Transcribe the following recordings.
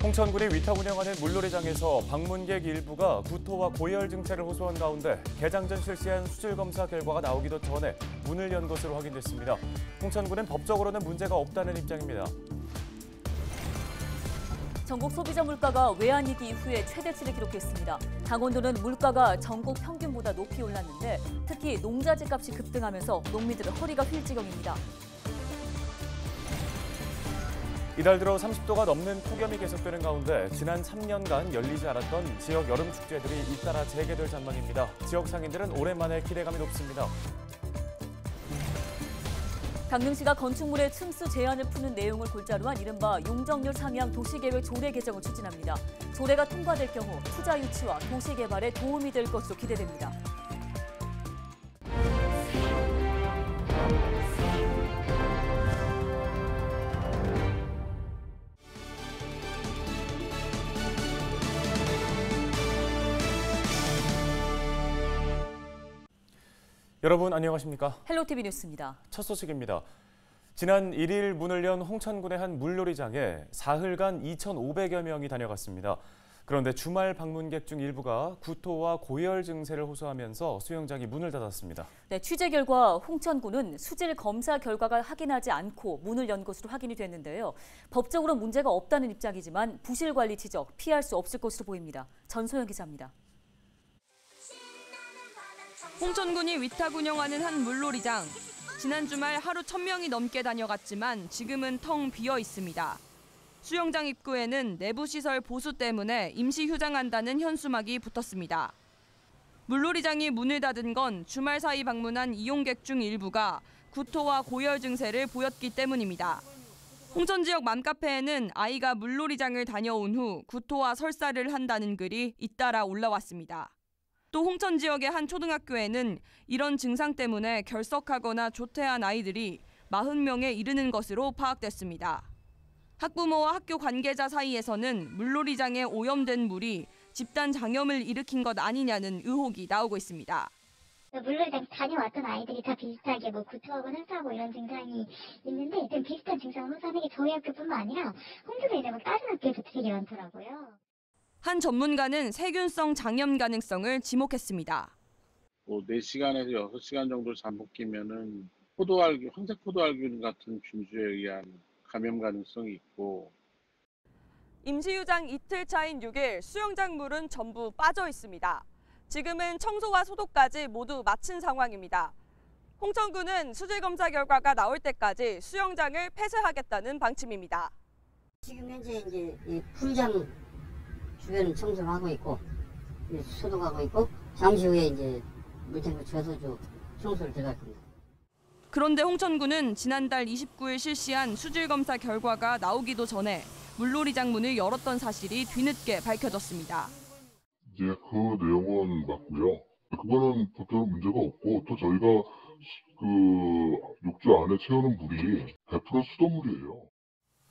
홍천군이 위탁 운영하는 물놀이장에서 방문객 일부가 구토와 고열 증세를 호소한 가운데 개장 전 실시한 수질 검사 결과가 나오기도 전에 문을 연 것으로 확인됐습니다. 홍천군은 법적으로는 문제가 없다는 입장입니다. 전국 소비자 물가가 외환위기 이후에 최대치를 기록했습니다. 강원도는 물가가 전국 평균보다 높이 올랐는데 특히 농자재 값이 급등하면서 농민들은 허리가 휠 지경입니다. 이달 들어 30도가 넘는 폭염이 계속되는 가운데 지난 3년간 열리지 않았던 지역 여름 축제들이 잇따라 재개될 전망입니다. 지역 상인들은 오랜만에 기대감이 높습니다. 강릉시가 건축물의 층수 제한을 푸는 내용을 골자로 한 이른바 용적률 상향 도시계획 조례 개정을 추진합니다. 조례가 통과될 경우 투자 유치와 도시개발에 도움이 될 것으로 기대됩니다. 여러분 안녕하십니까? 헬로티비 뉴스입니다. 첫 소식입니다. 지난 1일 문을 연 홍천군의 한 물놀이장에 사흘간 2,500여 명이 다녀갔습니다. 그런데 주말 방문객 중 일부가 구토와 고열 증세를 호소하면서 수영장이 문을 닫았습니다. 네, 취재 결과 홍천군은 수질 검사 결과가 확인하지 않고 문을 연 것으로 확인이 됐는데요. 법적으로 문제가 없다는 입장이지만 부실 관리 지적 피할 수 없을 것으로 보입니다. 전소영 기자입니다. 홍천군이 위탁 운영하는 한 물놀이장. 지난 주말 하루 1,000명이 넘게 다녀갔지만 지금은 텅 비어 있습니다. 수영장 입구에는 내부 시설 보수 때문에 임시 휴장한다는 현수막이 붙었습니다. 물놀이장이 문을 닫은 건 주말 사이 방문한 이용객 중 일부가 구토와 고열 증세를 보였기 때문입니다. 홍천 지역 맘카페에는 아이가 물놀이장을 다녀온 후 구토와 설사를 한다는 글이 잇따라 올라왔습니다. 또 홍천 지역의 한 초등학교에는 이런 증상 때문에 결석하거나 조퇴한 아이들이 40명에 이르는 것으로 파악됐습니다. 학부모와 학교 관계자 사이에서는 물놀이장에 오염된 물이 집단 장염을 일으킨 것 아니냐는 의혹이 나오고 있습니다. 물놀이장 다녀왔던 아이들이 다 비슷하게 구토하고 설사하고 이런 증상이 있는데 비슷한 증상을 호소하는 게 저희 학교뿐만 아니라 홍천에 있는 다른 학교에도 되게 많더라고요. 한 전문가는 세균성 장염 가능성을 지목했습니다. 4시간에서 6시간 정도 잠못 끼면은 포도알균, 황색 포도알균 같은 균주에 의한 감염 가능성이 있고. 임시휴장 이틀 차인 6일 수영장 물은 전부 빠져 있습니다. 지금은 청소와 소독까지 모두 마친 상황입니다. 홍천군은 수질 검사 결과가 나올 때까지 수영장을 폐쇄하겠다는 방침입니다. 지금 현재 이제 풀장 주변 청소를 하고 있고 소독하고 있고 잠시 후에 이제 물탱크 저소조 청소를 들어갈 겁니다. 그런데 홍천군은 지난달 29일 실시한 수질 검사 결과가 나오기도 전에 물놀이장 문을 열었던 사실이 뒤늦게 밝혀졌습니다. 이제 그 내용은 맞고요. 그거는 법적으로 문제가 없고 또 저희가 그 욕조 안에 채우는 물이 100% 수돗물이에요.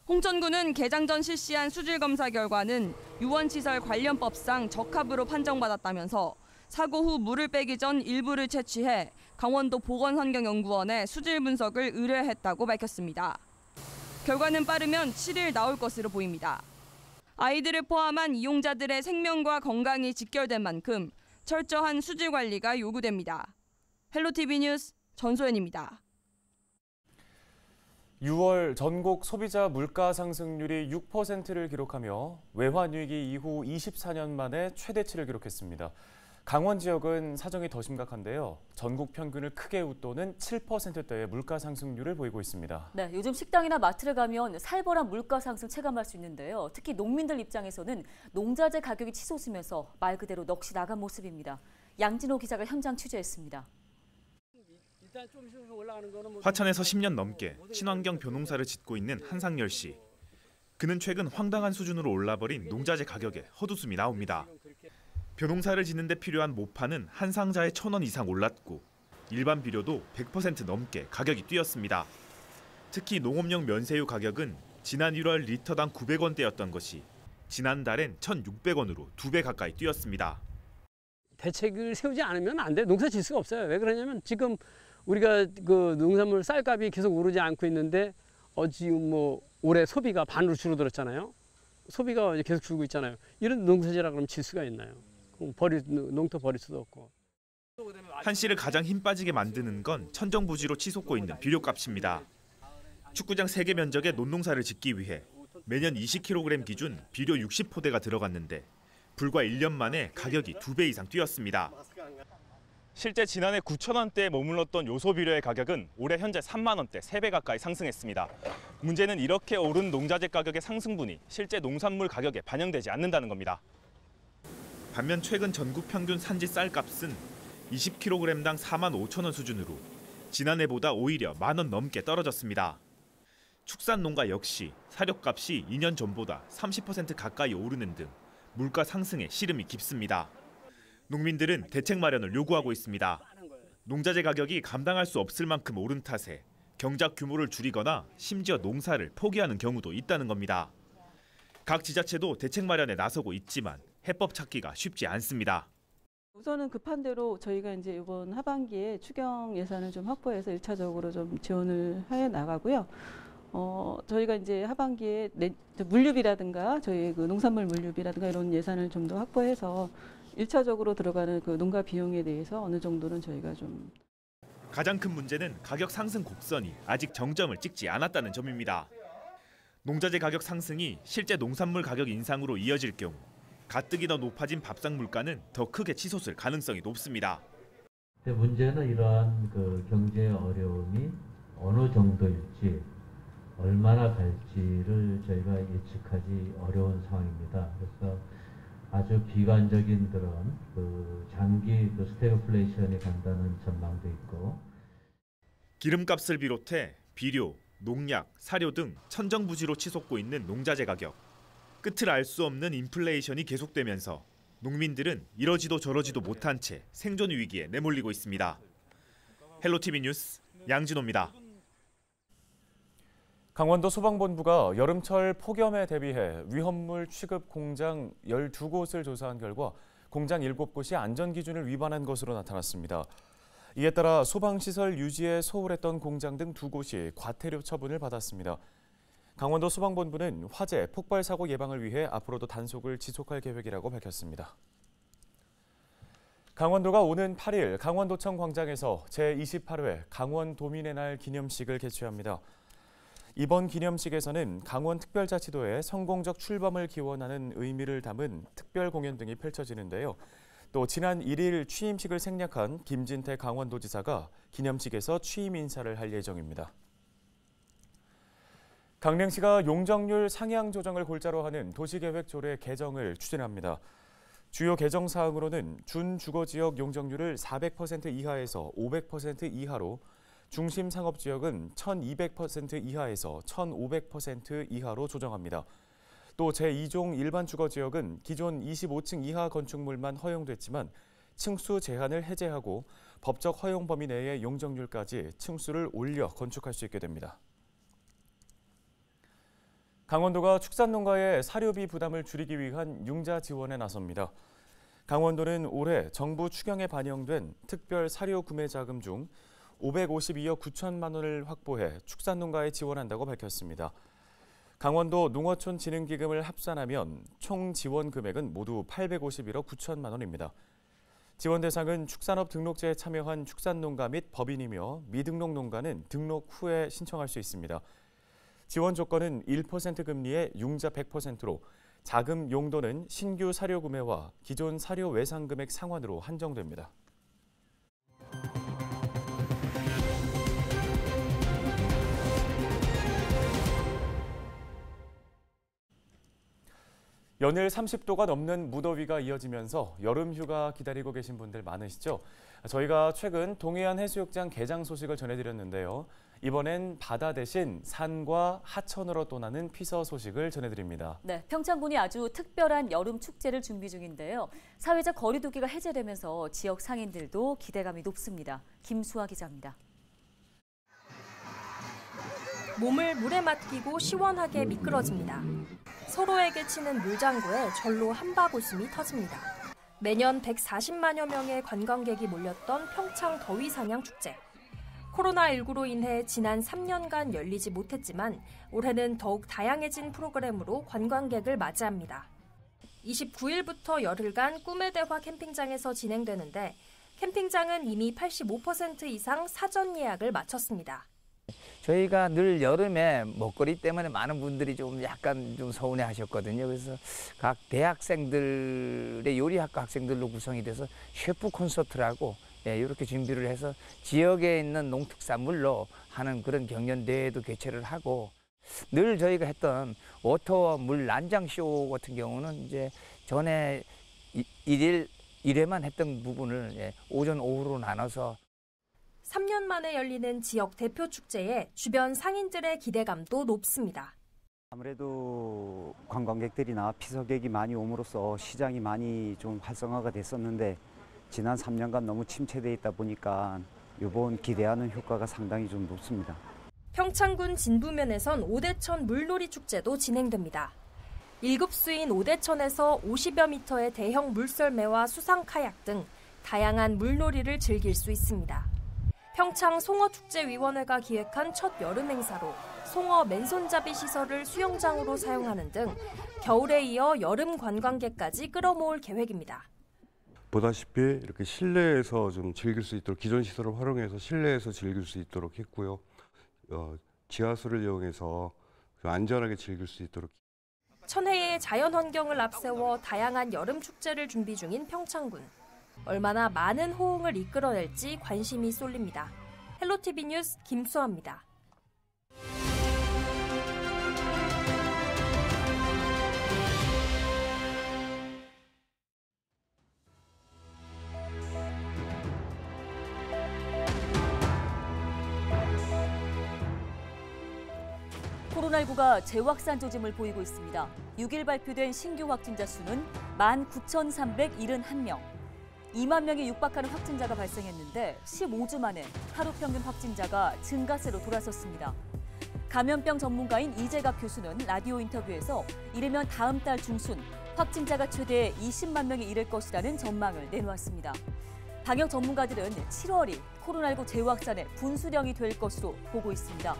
홍천군은 개장 전 실시한 수질 검사 결과는 유원시설 관련법상 적합으로 판정받았다면서 사고 후 물을 빼기 전 일부를 채취해 강원도 보건환경연구원에 수질 분석을 의뢰했다고 밝혔습니다. 결과는 빠르면 7일 나올 것으로 보입니다. 아이들을 포함한 이용자들의 생명과 건강이 직결된 만큼 철저한 수질 관리가 요구됩니다. 헬로티비 뉴스 전소연입니다. 6월 전국 소비자 물가 상승률이 6%를 기록하며 외환위기 이후 24년 만에 최대치를 기록했습니다. 강원 지역은 사정이 더 심각한데요. 전국 평균을 크게 웃도는 7%대의 물가 상승률을 보이고 있습니다. 네, 요즘 식당이나 마트를 가면 살벌한 물가 상승 체감할 수 있는데요. 특히 농민들 입장에서는 농자재 가격이 치솟으면서 말 그대로 넋이 나간 모습입니다. 양진호 기자가 현장 취재했습니다. 화천에서 10년 넘게 친환경 벼농사를 짓고 있는 한상열 씨. 그는 최근 황당한 수준으로 올라버린 농자재 가격에 헛웃음이 나옵니다. 벼농사를 짓는 데 필요한 모파는 한 상자에 1,000원 이상 올랐고 일반 비료도 100% 넘게 가격이 뛰었습니다. 특히 농업용 면세유 가격은 지난 1월 리터당 900원대였던 것이 지난달엔 1,600원으로 2배 가까이 뛰었습니다. 대책을 세우지 않으면 안 돼. 농사 질 수가 없어요. 왜 그러냐면 지금 우리가 그 농산물 쌀값이 계속 오르지 않고 있는데 지금 올해 소비가 반으로 줄어들었잖아요. 소비가 계속 줄고 있잖아요. 이런 농사지라 그러면 질 수가 있나요? 농토 버릴 수도 없고. 한 씨를 가장 힘 빠지게 만드는 건 천정부지로 치솟고 있는 비료값입니다. 축구장 3개 면적의 논농사를 짓기 위해 매년 20kg 기준 비료 60포대가 들어갔는데 불과 1년 만에 가격이 2배 이상 뛰었습니다. 실제 지난해 9,000원대에 머물렀던 요소비료의 가격은 올해 현재 3만 원대, 3배 가까이 상승했습니다. 문제는 이렇게 오른 농자재 가격의 상승분이 실제 농산물 가격에 반영되지 않는다는 겁니다. 반면 최근 전국 평균 산지 쌀값은 20kg당 4만 5천 원 수준으로 지난해보다 오히려 1만 원 넘게 떨어졌습니다. 축산농가 역시 사료값이 2년 전보다 30% 가까이 오르는 등 물가 상승에 시름이 깊습니다. 농민들은 대책 마련을 요구하고 있습니다. 농자재 가격이 감당할 수 없을 만큼 오른 탓에 경작 규모를 줄이거나 심지어 농사를 포기하는 경우도 있다는 겁니다. 각 지자체도 대책 마련에 나서고 있지만 해법 찾기가 쉽지 않습니다. 우선은 급한 대로 저희가 이제 이번 하반기에 추경 예산을 좀 확보해서 1차적으로 좀 지원을 해 나가고요. 저희가 이제 하반기에 물류비라든가 저희 그 농산물 물류비라든가 이런 예산을 좀 더 확보해서 1차적으로 들어가는 그 농가 비용에 대해서 어느 정도는 저희가 좀. 가장 큰 문제는 가격 상승 곡선이 아직 정점을 찍지 않았다는 점입니다. 농자재 가격 상승이 실제 농산물 가격 인상으로 이어질 경우 가뜩이나 높아진 밥상 물가는 더 크게 치솟을 가능성이 높습니다. 문제는 이러한 그 경제 어려움이 어느 정도일지 얼마나 갈지를 저희가 예측하기 어려운 상황입니다. 그래서 아주 비관적인 그런 그 장기 그 스태그플레이션이 간다는 전망도 있고. 기름값을 비롯해 비료, 농약, 사료 등 천정부지로 치솟고 있는 농자재 가격. 끝을 알 수 없는 인플레이션이 계속되면서 농민들은 이러지도 저러지도 못한 채 생존 위기에 내몰리고 있습니다. 헬로티비 뉴스 양진호입니다. 강원도 소방본부가 여름철 폭염에 대비해 위험물 취급 공장 12곳을 조사한 결과 공장 7곳이 안전기준을 위반한 것으로 나타났습니다. 이에 따라 소방시설 유지에 소홀했던 공장 등 2곳이 과태료 처분을 받았습니다. 강원도 소방본부는 화재, 폭발 사고 예방을 위해 앞으로도 단속을 지속할 계획이라고 밝혔습니다. 강원도가 오는 8일 강원도청 광장에서 제28회 강원도민의 날 기념식을 개최합니다. 이번 기념식에서는 강원특별자치도의 성공적 출범을 기원하는 의미를 담은 특별 공연 등이 펼쳐지는데요. 또 지난 1일 취임식을 생략한 김진태 강원도지사가 기념식에서 취임 인사를 할 예정입니다. 강릉시가 용적률 상향 조정을 골자로 하는 도시계획 조례 개정을 추진합니다. 주요 개정 사항으로는 준주거지역 용적률을 400% 이하에서 500% 이하로, 중심 상업지역은 1200% 이하에서 1500% 이하로 조정합니다. 또 제2종 일반 주거지역은 기존 25층 이하 건축물만 허용됐지만 층수 제한을 해제하고 법적 허용 범위 내의 용적률까지 층수를 올려 건축할 수 있게 됩니다. 강원도가 축산농가의 사료비 부담을 줄이기 위한 융자 지원에 나섭니다. 강원도는 올해 정부 추경에 반영된 특별 사료 구매 자금 중 552억 9천만 원을 확보해 축산농가에 지원한다고 밝혔습니다. 강원도 농어촌진흥기금을 합산하면 총 지원 금액은 모두 851억 9천만 원입니다. 지원 대상은 축산업 등록제에 참여한 축산농가 및 법인이며 미등록 농가는 등록 후에 신청할 수 있습니다. 지원 조건은 1% 금리의 융자 100%로 자금 용도는 신규 사료 구매와 기존 사료 외상 금액 상환으로 한정됩니다. 연일 30도가 넘는 무더위가 이어지면서 여름 휴가 기다리고 계신 분들 많으시죠? 저희가 최근 동해안 해수욕장 개장 소식을 전해드렸는데요. 이번엔 바다 대신 산과 하천으로 떠나는 피서 소식을 전해드립니다. 네, 평창군이 아주 특별한 여름 축제를 준비 중인데요. 사회적 거리 두기가 해제되면서 지역 상인들도 기대감이 높습니다. 김수아 기자입니다. 몸을 물에 맡기고 시원하게 미끄러집니다. 서로에게 치는 물장구에 절로 한바구음이 터집니다. 매년 140만여 명의 관광객이 몰렸던 평창 더위사냥 축제. 코로나19로 인해 지난 3년간 열리지 못했지만 올해는 더욱 다양해진 프로그램으로 관광객을 맞이합니다. 29일부터 열흘간 꿈의 대화 캠핑장에서 진행되는데 캠핑장은 이미 85% 이상 사전 예약을 마쳤습니다. 저희가 늘 여름에 먹거리 때문에 많은 분들이 좀 약간 좀 서운해 하셨거든요. 그래서 각 대학생들의 요리학과 학생들로 구성이 돼서 셰프 콘서트라고 이렇게 준비를 해서 지역에 있는 농특산물로 하는 그런 경연대회도 개최를 하고 늘 저희가 했던 워터 물 난장쇼 같은 경우는 이제 전에 일일 1회만 했던 부분을 오전, 오후로 나눠서 3년 만에 열리는 지역 대표 축제에 주변 상인들의 기대감도 높습니다. 아무래도 관광객들이나 피서객이 많이 옴으로써 시장이 많이 좀 활성화가 됐었는데 지난 3년간 너무 침체되어 있다 보니까 이번 기대하는 효과가 상당히 좀 높습니다. 평창군 진부면에선 오대천 물놀이 축제도 진행됩니다. 7수인 오대천에서 50여 미터의 대형 물썰매와 수상 카약 등 다양한 물놀이를 즐길 수 있습니다. 평창 송어축제위원회가 기획한 첫 여름 행사로 송어 맨손잡이 시설을 수영장으로 사용하는 등 겨울에 이어 여름 관광객까지 끌어모을 계획입니다. 보다시피 이렇게 실내에서 좀 즐길 수 있도록 기존 시설을 활용해서 실내에서 즐길 수 있도록 했고요. 지하수를 이용해서 안전하게 즐길 수 있도록. 천혜의 자연 환경을 앞세워 다양한 여름 축제를 준비 중인 평창군. 얼마나 많은 호응을 이끌어낼지 관심이 쏠립니다. 헬로티비 뉴스 김수아입니다. 코로나19가 재확산 조짐을 보이고 있습니다. 6일 발표된 신규 확진자 수는 19,371명. 2만 명이 육박하는 확진자가 발생했는데 15주 만에 하루 평균 확진자가 증가세로 돌아섰습니다. 감염병 전문가인 이재갑 교수는 라디오 인터뷰에서 이르면 다음 달 중순 확진자가 최대 20만 명에 이를 것이라는 전망을 내놓았습니다. 방역 전문가들은 7월이 코로나19 재확산의 분수령이 될 것으로 보고 있습니다.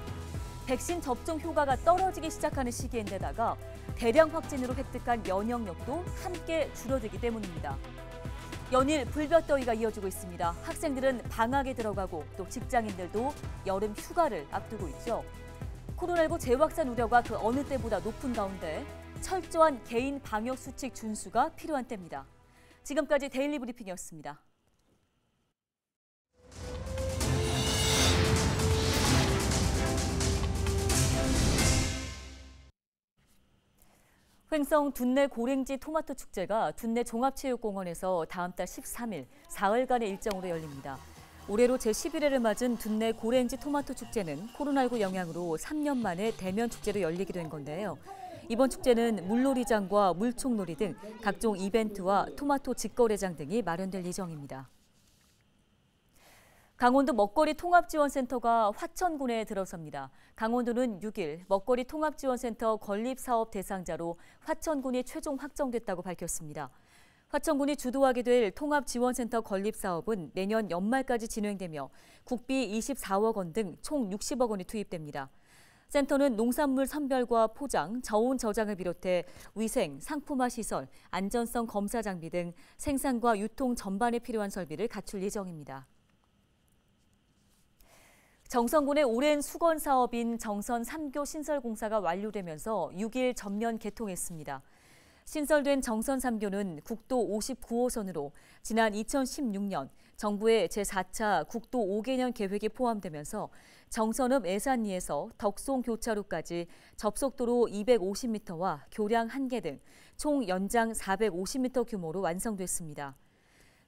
백신 접종 효과가 떨어지기 시작하는 시기인데다가 대량 확진으로 획득한 면역력도 함께 줄어들기 때문입니다. 연일 불볕더위가 이어지고 있습니다. 학생들은 방학에 들어가고 또 직장인들도 여름 휴가를 앞두고 있죠. 코로나19 재확산 우려가 그 어느 때보다 높은 가운데 철저한 개인 방역 수칙 준수가 필요한 때입니다. 지금까지 데일리 브리핑이었습니다. 횡성 둔내 고랭지 토마토 축제가 둔내 종합체육공원에서 다음 달 13일 사흘간의 일정으로 열립니다. 올해로 제11회를 맞은 둔내 고랭지 토마토 축제는 코로나19 영향으로 3년 만에 대면 축제로 열리게 된 건데요. 이번 축제는 물놀이장과 물총놀이 등 각종 이벤트와 토마토 직거래장 등이 마련될 예정입니다. 강원도 먹거리 통합지원센터가 화천군에 들어섭니다. 강원도는 6일 먹거리 통합지원센터 건립사업 대상자로 화천군이 최종 확정됐다고 밝혔습니다. 화천군이 주도하게 될 통합지원센터 건립사업은 내년 연말까지 진행되며 국비 24억 원 등 총 60억 원이 투입됩니다. 센터는 농산물 선별과 포장, 저온 저장을 비롯해 위생, 상품화 시설, 안전성 검사 장비 등 생산과 유통 전반에 필요한 설비를 갖출 예정입니다. 정선군의 오랜 수건 사업인 정선 3교 신설 공사가 완료되면서 6일 전면 개통했습니다. 신설된 정선 3교는 국도 59호선으로 지난 2016년 정부의 제4차 국도 5개년 계획이 포함되면서 정선읍 애산리에서 덕송 교차로까지 접속도로 250m와 교량 1개 등 총 연장 450m 규모로 완성됐습니다.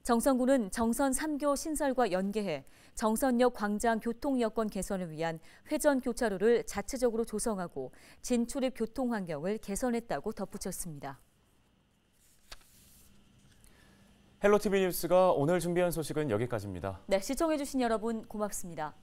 정선군은 정선 3교 신설과 연계해 정선역 광장 교통 여건 개선을 위한 회전 교차로를 자체적으로 조성하고 진출입 교통 환경을 개선했다고 덧붙였습니다. 헬로티비 뉴스가 오늘 준비한 소식은 여기까지입니다. 네, 시청해주신 여러분 고맙습니다.